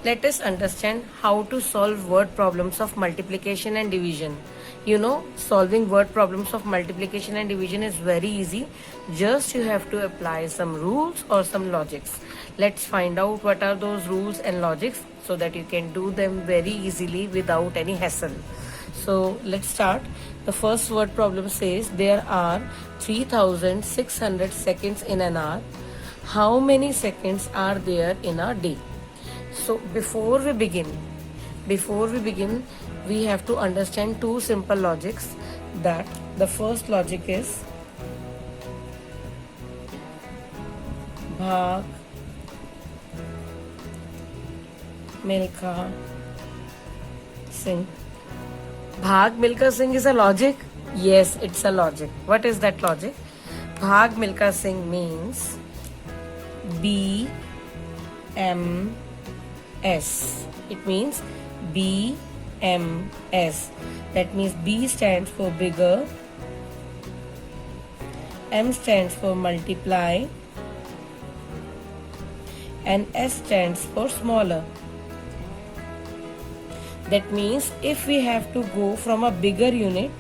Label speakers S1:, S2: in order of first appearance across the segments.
S1: let us understand how to solve word problems of multiplication and division. You know, solving word problems of multiplication and division is very easy. Just you have to apply some rules or some logics. Let's find out what are those rules and logics so that you can do them very easily without any hassle. So let's start. The first word problem says there are 3600 seconds in an hour. How many seconds are there in a day? So before we begin, we have to understand two simple logics. That the first logic is Bhag Milkha Singh. Bhag Milkha Singh is a logic? Yes, it's a logic. What is that logic? Bhag Milkha Singh means BMS. It means BMS. That means B stands for bigger, M stands for multiply, and S stands for smaller. That means if we have to go from a bigger unit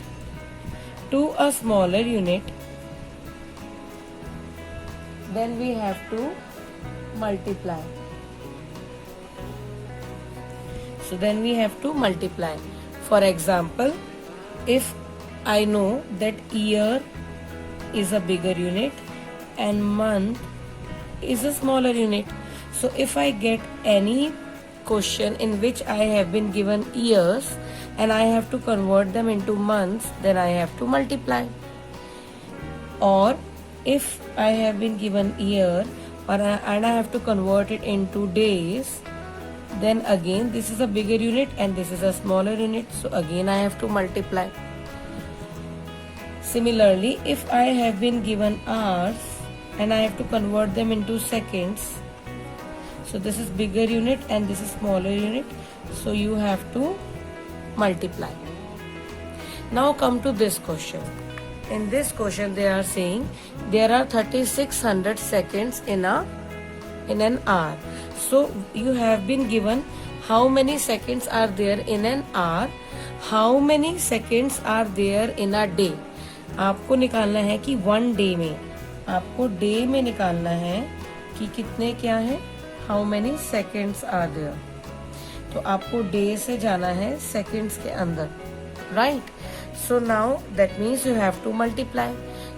S1: to a smaller unit, then we have to multiply. So then we have to multiply. For example, if I know that year is a bigger unit and month is a smaller unit, so if I get any question in which I have been given years and I have to convert them into months, then I have to multiply. Or if I have been given year and I have to convert it into days, then again this is a bigger unit and this is a smaller unit, so again I have to multiply. Similarly, if I have been given hours and I have to convert them into seconds, so this is bigger unit and this is smaller unit, so you have to multiply. Now come to this question. In this question they are saying there are 3600 seconds in an hour. So you have been given how many seconds are there in an hour, how many seconds are there in a day. आपको निकालना है कि one day में, आपको day में निकालना है कि कितने क्या है, how many seconds are there. तो आपको डे से जाना है सेकेंड्स के अंदर, right. So now that means you have to multiply.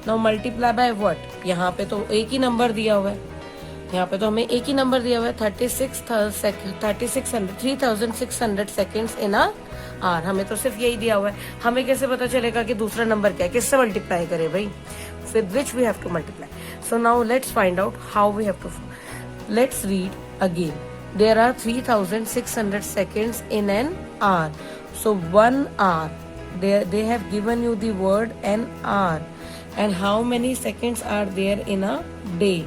S1: Now multiply by what. यहाँ पे तो एक ही नंबर दिया हुआ है, यहाँ पे तो हमें एक ही नंबर दिया हुआ है 3600 सेकेंड्स इन अ आवर. हमें तो सिर्फ यही दिया हुआ है. हमें कैसे पता चलेगा कि दूसरा नंबर क्या है, किससे मल्टीप्लाई करें भाई, with which we have to multiply. So now let's find out how we have to. Let's read again. There are 3600 seconds in an hour. So 1 hour, they have given you the word an hour, and how many seconds are there in a day.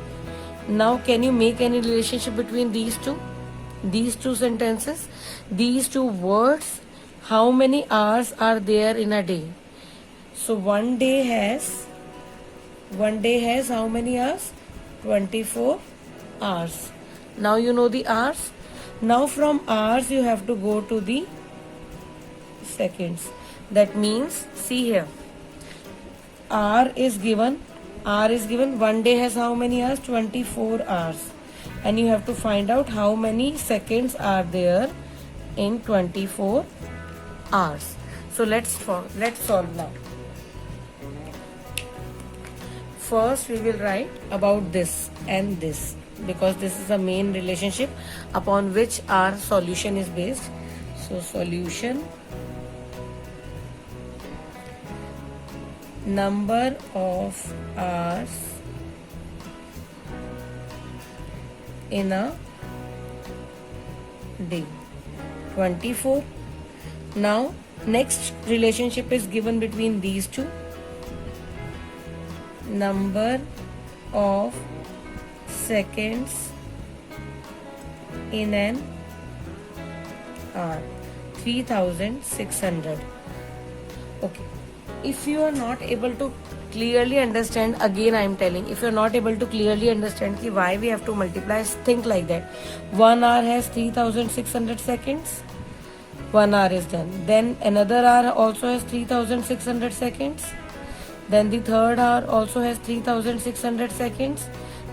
S1: Now can you make any relationship between these two sentences, these two words? How many hours are there in a day? So one day has how many hours? 24 hours. Now you know the hours. Now from hours you have to go to the seconds. That means see here, hour is given. One day has how many hours? 24 hours. And you have to find out how many seconds are there in 24 hours. So let's solve now. First we will write about this and this, because this is the main relationship upon which our solution is based. So solution, number of hours in a day, 24. Now next relationship is given between these two. Number of seconds in an hour, 3600. Okay, if you are not able to clearly understand, again I am telling, if you're not able to clearly understand ki why we have to multiply, think like that. 1 hour has 3600 seconds. 1 hour is done. Then another hour also has 3600 seconds. Then the third hour also has 3600 seconds.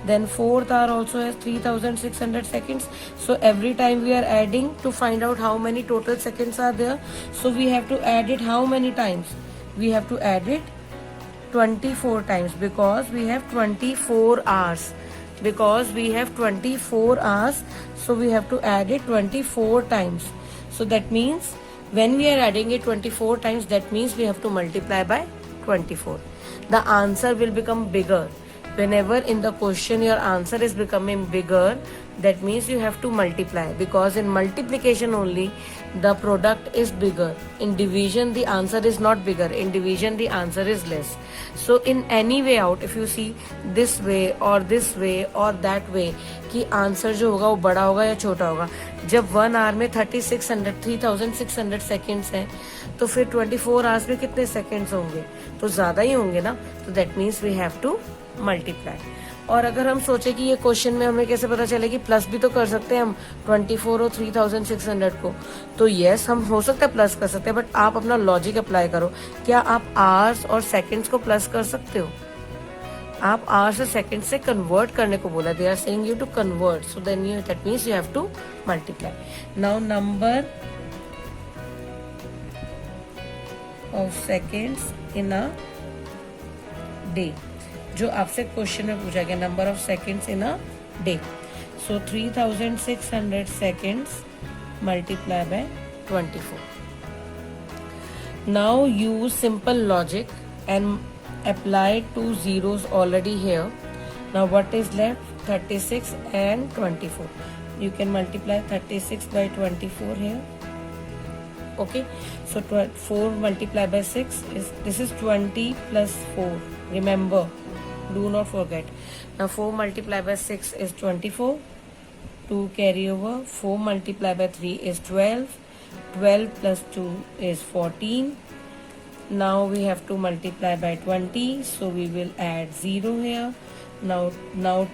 S1: Then fourth hour also has 3600 seconds. So every time we are adding to find out how many total seconds are there. So we have to add it how many times? We have to add it 24 times, because we have 24 hours. Because we have 24 hours, so we have to add it 24 times. So that means when we are adding it 24 times, that means we have to multiply by 24. The answer will become bigger. Whenever in the question your answer is becoming bigger, that means you have to multiply, because in multiplication only the product is bigger. In division the answer is not bigger. In division the answer is less. So in any way out, if you see this way or that way कि answer जो होगा वो बड़ा होगा या छोटा होगा. जब 1 आवर में 3600 सेकेंड्स हैं, तो फिर 24 आवर्स में कितने सेकेंड्स होंगे? तो ज़्यादा ही होंगे ना. तो that means we have to multiply. और अगर हम सोचे कि ये क्वेश्चन में हमें कैसे पता चले कि प्लस भी तो कर सकते हैं हम 24 और 3600 को, तो यस हम हो सकता है प्लस कर सकते हैं, बट आप अपना लॉजिक अप्लाई करो. क्या आप आवर्स और सेकंड्स को प्लस कर सकते हो? आप आवर्स और सेकंड से कन्वर्ट करने को बोला. They are saying you to convert, so then you that means you have to multiply. Now number of seconds in a day, जो आपसे क्वेश्चन में पूछा गया, number of seconds in a day. So 3600 seconds multiply by 24. Now use simple logic and apply 2 zeros already here. Now what is left? 36 and 24. You can multiply 36 by 24 here. Okay, so 4 multiplied by 6 is, this is 20 plus 4. Remember, do not forget. Now 4 multiplied by 6 is 24. 2 carry over. 4 multiplied by 3 is 12. 12 plus 2 is 14. Now we have to multiply by 20, so we will add 0 here. Now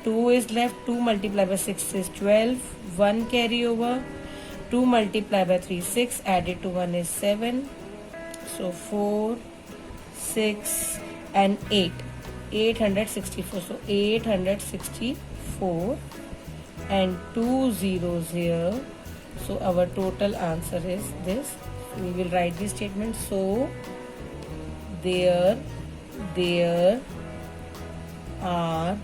S1: 2 is left. 2 multiplied by 6 is 12. 1 carry over. 2 multiplied by 3 6. Added to 1 is 7. So 4, 6 and 8. 864. So 864 and 2 zeros here. So our total answer is this. We will write this statement. So there are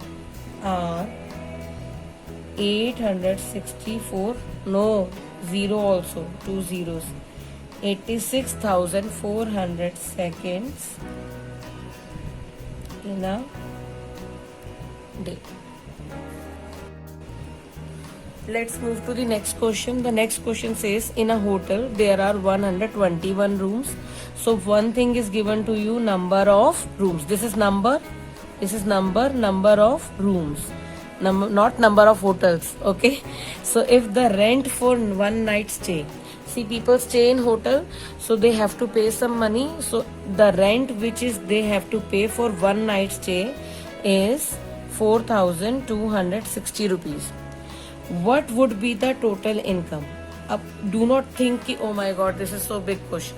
S1: 864, no, 0 also, 2 zeros, 86,400 seconds in a day. Let's move to the next question. The next question says, in a hotel there are 121 rooms. So one thing is given to you, number of rooms. This is number of rooms, not number of hotels. Okay, so if the rent for one night stay, see people stay in hotel, so they have to pay some money. So the rent which is they have to pay for one night stay is 4,260 rupees. What would be the total income? Do not think ki, oh my god, this is so big question.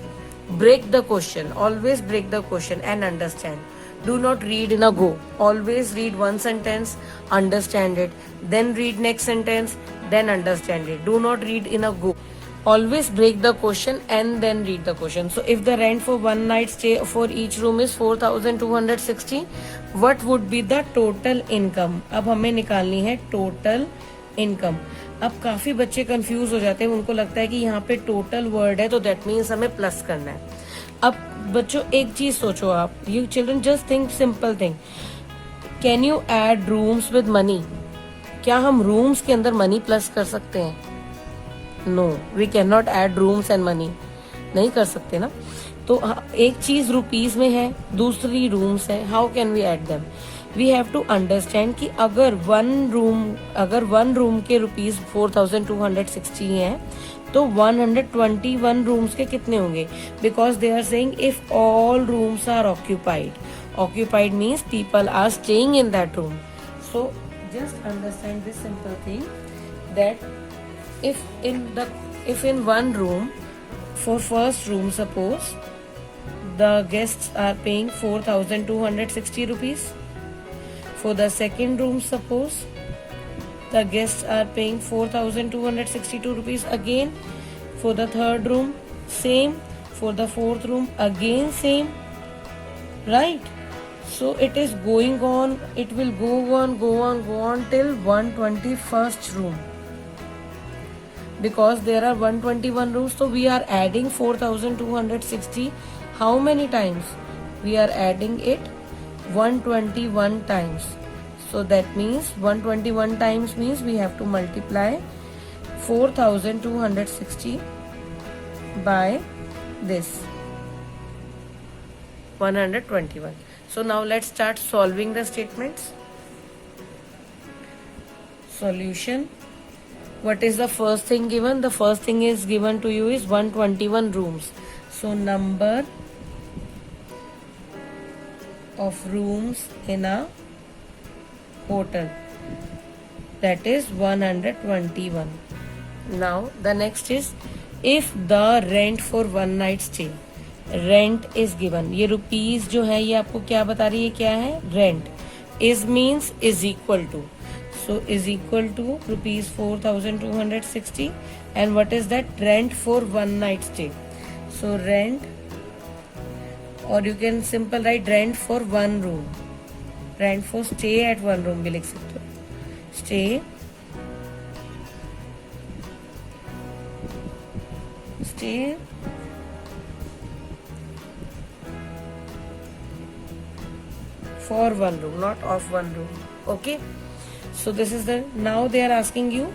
S1: Break the question. Always break the question and understand. Do not read in a go. Always read one sentence, understand it, then read next sentence, then understand it. Do not read in a go. Always break the question and then read the question. So if the rent for one night stay for each room is 4,260, what would be the total income? अब हमें निकालनी है total income. अब काफी बच्चे confuse हो जाते हैं, उनको लगता है कि यहाँ पे टोटल वर्ड है तो दैट मीन्स हमें प्लस करना है. अब बच्चों एक चीज सोचो आप, you children just think simple thing, can you add rooms with money? क्या हम रूम्स के अंदर मनी प्लस कर सकते हैं? No, we can not add rooms and money. नहीं कर सकते ना. तो एक चीज रुपीज में है, दूसरी रूम्स है, how can we add them? We have to understand कि अगर वन रूम के रुपीज 4,260 हैं तो 121 रूम्स के कितने होंगे? Because they are saying if all rooms are occupied, Occupied means people are staying in that room. So just understand this simple thing, that if in one room, for first room suppose the guests are paying 4,260 rupees. For the second room suppose the guests are paying 4,262 rupees again. For the third room same. For the fourth room again same, right? So it is going on, it will go on till 121st room, because there are 121 rooms. So we are adding 4,260 how many times? We are adding it 121 times. So that means 121 times means we have to multiply 4,260 by this 121. So now let's start solving the statements. Solution. What is the first thing given? The first thing is given to you is 121 rooms. So number of rooms in a hotel, that is 121. Now the next is, if the rent for one night stay, rent is given. ये rupees जो है ये आपको क्या बता रही है, क्या है, rent. Is means is equal to, so is equal to rupees 4,260. And what is that, rent for one night stay. So rent, और you can simple write rent for one room, rent for stay at one room भी लिख सकते हो. Stay for one room, not of one room. Okay, so this is the, now they are asking you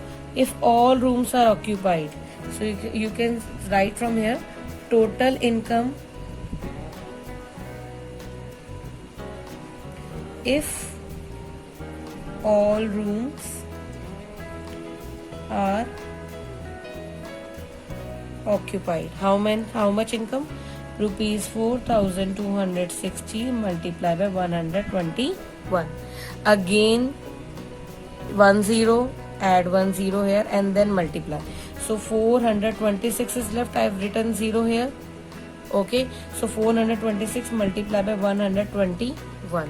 S1: if all rooms are occupied. So you can write from here, total income if all rooms are occupied. How much income? Rupees 4,260 multiplied by 121. Again 10, add 10 here and then multiply. So 426 is left. I have written 0 here. Okay, so 426 multiplied by 121.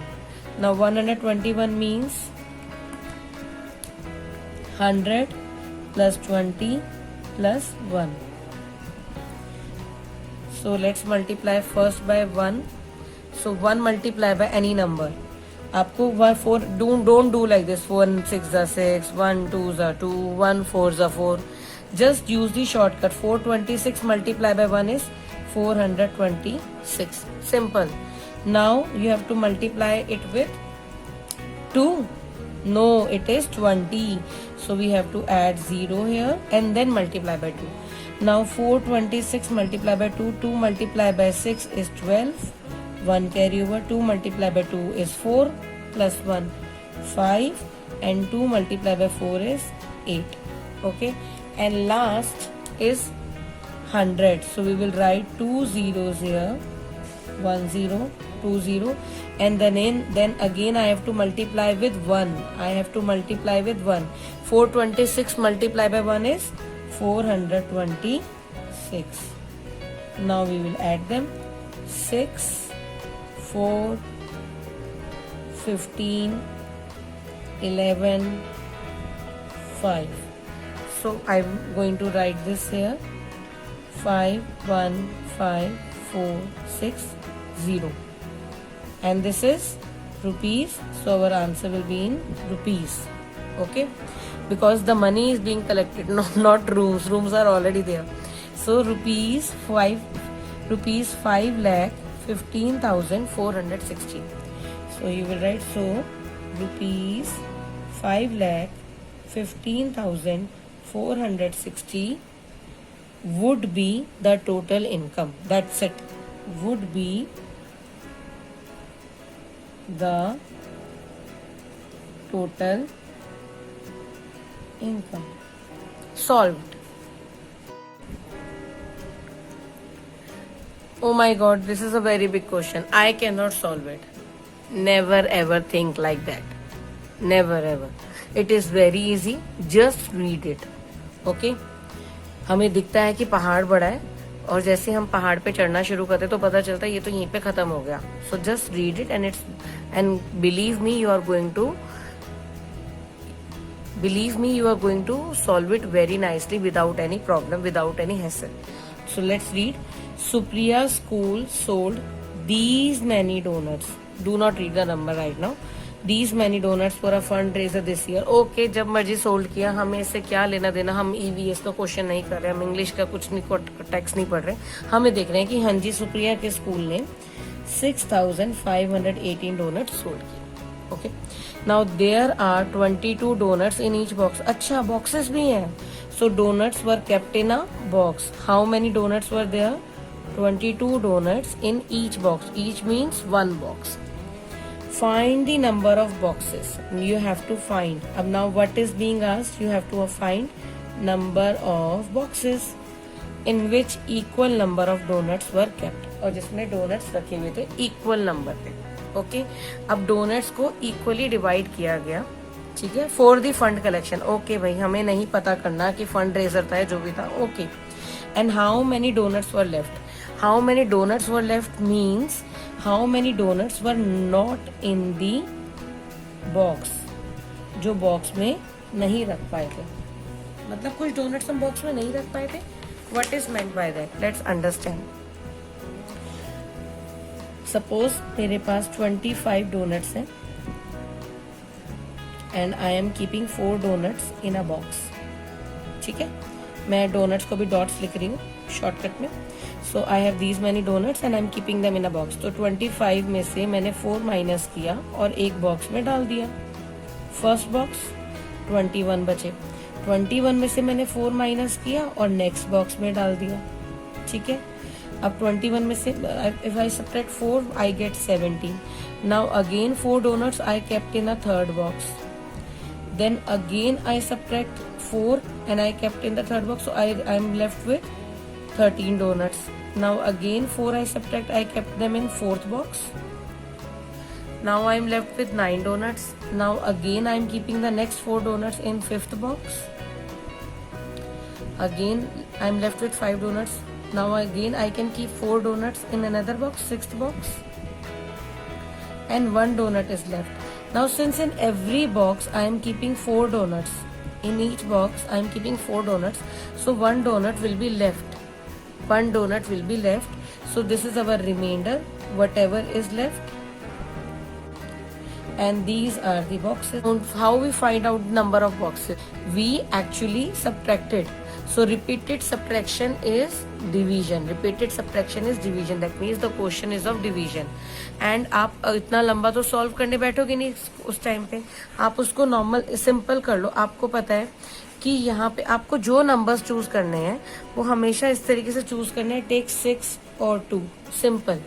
S1: Now 121 means 100 plus 20 plus 1. So let's multiply first by 1. So 1 multiply by any number. आपको 4 don't do like this. 1 6 are 6, 1 2 are 2, 1 4 are 4. Just use the shortcut. 426 multiply by 1 is 426. Simple. Now you have to multiply it with 2. No, it is 20. So we have to add 0 here and then multiply by 2. Now 426 multiplied by 2, 2 multiplied by 6 is 12, 1 carry over, 2 multiplied by 2 is 4, plus 1 5, and 2 multiplied by 4 is 8. Okay, and last is 100. So we will write 2 zeros here, 1 0, 2 0, and then again I have to multiply with 1. I have to multiply with 1. 426 multiplied by 1 is 426. Now we will add them. 6, 4, 15, 11, 5. So I'm going to write this here. 5, 1, 5, 4, 6, 0. And this is rupees. So our answer will be in rupees. Okay, because the money is being collected, not rooms. Rooms are already there. So rupees 5 lakh 15,460. So you will write, so rupees 5 lakh 15,460 would be the total income. That's it. Would be the total income. Solved. Oh my god, this is a very big question. I cannot solve it. Never ever think like that. Never ever. It is very easy. Just read it. Okay? हमें दिखता है कि पहाड़ बड़ा है और जैसे हम पहाड़ पे चढ़ना शुरू करते तो पता चलता है ये तो यहीं पे खत्म हो गया. So just read it and believe me you are going to solve it very nicely without any problem, without any hassle. So let's read. Supriya's school sold these many donuts. Do not read the number right now. These many donuts for a fundraiser this year. Okay, जब मर्जी sold किया, हमें इससे क्या लेना देना. हम EVS का क्वेश्चन नहीं कर रहे, हम इंग्लिश का कुछ नहीं, टेक्स्ट नहीं पढ़ रहे. हमें देख रहे हैं कि हाँ जी सुप्रिया के स्कूल ने 6,518 डोनट्स सोल्ड किए. Okay, now there are 22 donuts in each box. अच्छा, बॉक्सेस भी हैं. So donuts were kept in a box. How many donuts were there? 22 donuts in each box. Each means one box. Find the number of boxes. You have to find. Now what is being asked? You have to find number of boxes in which equal number of donuts were kept. और जिसमें donuts रखे हुए थे equal number पे. Okay? अब donuts को equally divide किया गया. ठीक है? For the fund collection. Okay भाई, हमें नहीं पता करना कि fund raiser था जो भी था. Okay. And how many donuts were left? How many donuts were left means how many donuts were not in the box. जो बॉक्स में नहीं रख पाए थे. मतलब कुछ डोनट्स हम बॉक्स में नहीं रख पाए थे. What is meant by that? Let's understand. Suppose मेरे पास 25 donuts हैं and I am keeping 4 donuts in a box. ठीक है, मैं डोनट्स को भी डॉट्स लिख रही हूँ शॉर्टकट में. So I have these many donuts and I am keeping them in a box. तो 25 में से मैंने 4 माइनस किया और एक बॉक्स में डाल दिया. फर्स्ट बॉक्स 21 बचे. 21 में से मैंने 4 माइनस किया और नेक्स्ट बॉक्स में डाल दिया. ठीक है, अब 21 में से if I subtract 4 I get 17. Now again 4 donuts I kept in a third box. Then again I subtract 4 and I kept in the third box, so I am left with 13 donuts. Now again 4 I subtract, I kept them in fourth box. Now I am left with 9 donuts. Now again I am keeping the next 4 donuts in fifth box. Again I am left with 5 donuts. Now again I can keep 4 donuts in another box, sixth box, and 1 donut is left. Now since in every box I am keeping 4 donuts, in each box I am keeping 4 donuts, so 1 donut will be left. 1 donut will be left. So this is our remainder, whatever is left. And these are the boxes. How we find out number of boxes? We actually subtracted. So repeated subtraction is division. Repeated subtraction is division. That means the question is of division. And आप इतना लंबा तो solve करने बैठोगे नहीं उस time पे. आप उसको नॉर्मल सिंपल कर लो. आपको पता है कि यहाँ पे आपको जो नंबर्स चूज करने हैं वो हमेशा इस तरीके से चूज करने हैं. टेक 6 और 2. सिंपल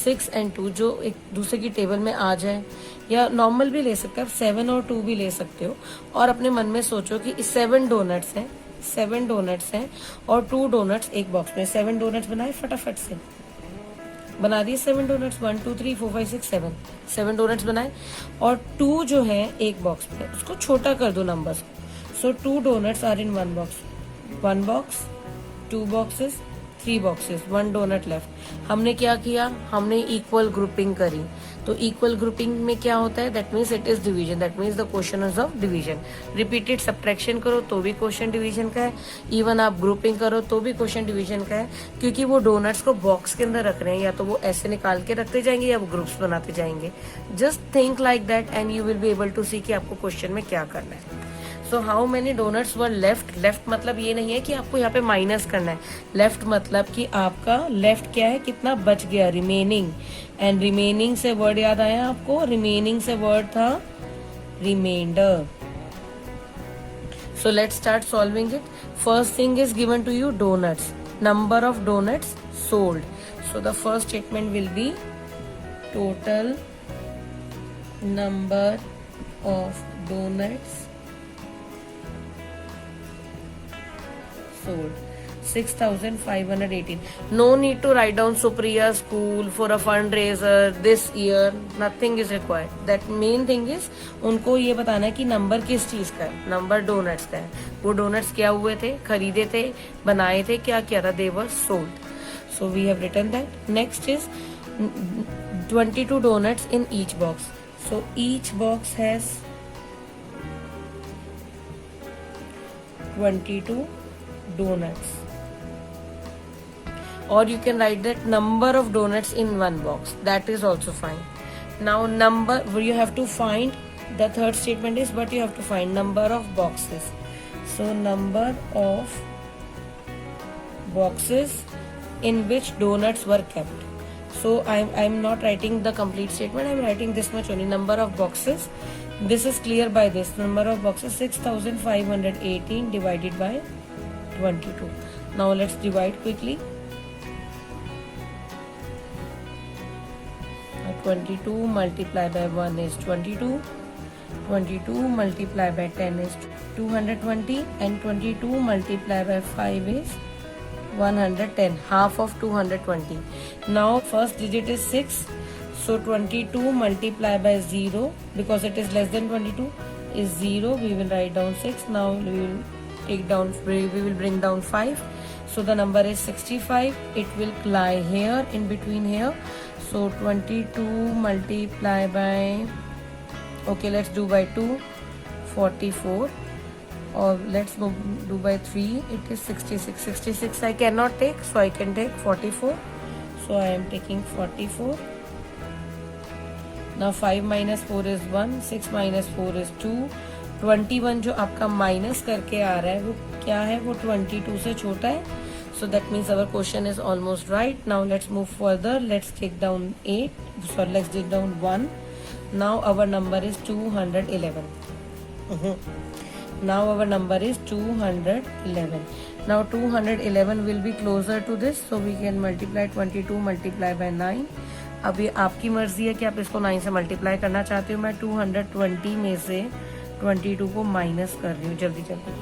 S1: 6 and 2 जो एक दूसरे की टेबल में आ जाए, या नॉर्मल भी ले सकते हो आप. 7 और 2 भी ले सकते हो. और अपने मन में सोचो कि 7 डोनट्स हैं, 7 डोनट्स हैं और 2 डोनट्स एक बॉक्स में. 7 डोनट्स बनाए फटाफट से, बना दिए 7 डोनट्स. 1 2 3 4 5 6 7 डोनट्स बनाए और 2 जो है एक बॉक्स में, उसको छोटा कर दो numbers. So 2 donuts are in 1 box. 1 box, 2 boxes, 3 boxes, 1 donut left. हमने क्या किया? हमने इक्वल ग्रुपिंग करी. तो इक्वल ग्रुपिंग में क्या होता है? That means it is division. That means the question is of division. Repeated subtraction करो तो भी क्वेश्चन डिवीजन का है. इवन आप ग्रुपिंग करो तो भी क्वेश्चन डिवीजन का है, क्योंकि वो डोनट्स को बॉक्स के अंदर रख रहे हैं. या तो वो ऐसे निकाल के रखते जाएंगे या वो ग्रुप्स बनाते जाएंगे. Just think like that and you will be able to see कि आपको क्वेश्चन में क्या करना है. So how many donuts were left. Left मतलब ये नहीं है कि आपको यहाँ पे माइनस करना है. लेफ्ट मतलब कि आपका लेफ्ट क्या है, कितना बच गया, रिमेनिंग. एंड रिमेनिंग से वर्ड याद आया आपको? रिमेनिंग से वर्ड था remainder. So let's start solving it. First thing is given to you donuts, number of donuts sold. So the first statement will be total number of donuts sold. 6,518. No need to write down Supriya school for a fundraiser this year. Nothing is required. That main thing is उनको ये बताना है कि number किस चीज का है. Number donuts का है. वो डोनट्स क्या हुए थे, खरीदे थे, बनाए थे, क्या किया था, they were sold. So we have written that. Next is 22 donuts in each box. So each box has 22 donuts, or you can write that number of donuts in one box. That is also fine. Now number, you have to find, the third statement is what you have to find, number of boxes. So number of boxes in which donuts were kept. So I'm not writing the complete statement, I'm writing this much only, number of boxes. This is clear by this. Number of boxes 6,518 divided by 22. Now let's divide quickly. 22 multiplied by 1 is 22. 22 multiplied by 10 is 220, and 22 multiplied by 5 is 110. Half of 220. Now first digit is 6. So 22 multiplied by 0, because it is less than 22, is 0. We will write down 6. Now we will take down, we will bring down 5. So the number is 65. It will lie here, in between here. So 22 multiplied by, okay, let's do by 2, 44. Or let's do by 3, it is 66. 66 I cannot take, so I can take 44. So I am taking 44. Now 5 minus 4 is 1, 6 minus 4 is 2. 21 जो आपका minus करके आ रहा है वो क्या है, वो 22 से छोटा है. So that means our question is almost right. Now let's move further. Let's take down 8. Sorry, let's take down 1. Now our number is 211. Now our number is 211. Now 211 will be closer to this, so we can multiply 22 multiply by 9. अब ये आपकी मर्जी है कि आप इसको 9 से multiply करना चाहते हो. मैं 220 में से 22 को माइनस कर रही हूँ जल्दी जल्दी.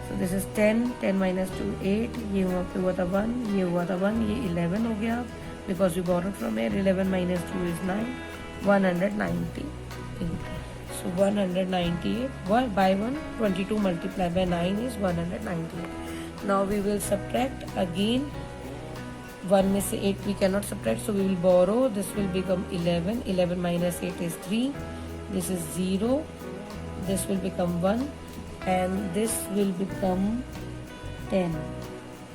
S1: सो दिस इज 10, 10 माइनस 2 8, ये हुआ था 1, ये हुआ था 1, ये 11 हो गया because we borrowed from here. 11 minus 2 is 9, 198. So 198 by 1, 22 multiplied by 9 is 198. Now we will subtract again. 1 में से 8 we cannot subtract, so we will borrow. This will become 11. 11 minus 8 is 3. This is 0. This will become 1, and this will become 10.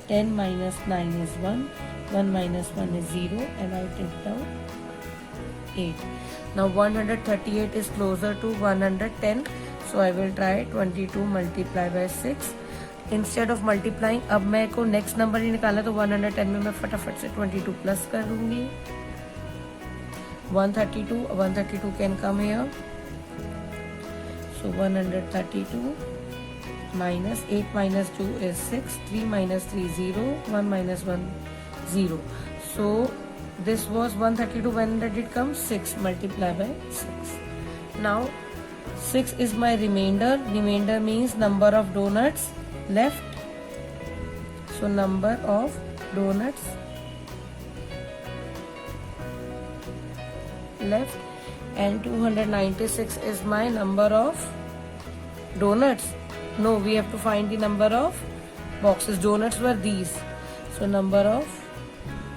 S1: 10 minus 9 is 1. 1 minus 1 is 0, and I take down 8. Now 138 is closer to 110, so I will try 22 multiplied by 6. Instead of multiplying, अब मैं को next number ही निकाला तो 110 में मैं फटाफट से 22 plus कर दूंगी. 132 can come here. So 132 minus 8 minus 2 is 6, 3 minus 3 0, 1 minus 1 0. So this was 132. When did it come? 6 multiplied by 6. Now 6 is my remainder. Remainder means number of donuts left. So number of donuts left, and 296 is my number of donuts. No, we have to find the number of boxes. Donuts were these, so number of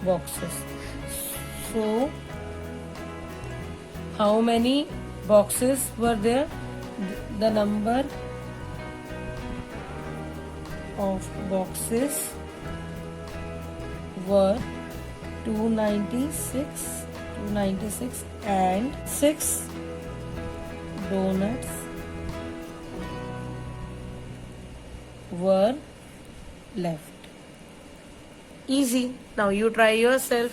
S1: boxes. So how many boxes were there? The number of boxes were 296, and 6 donuts were left. Easy. Now you try yourself.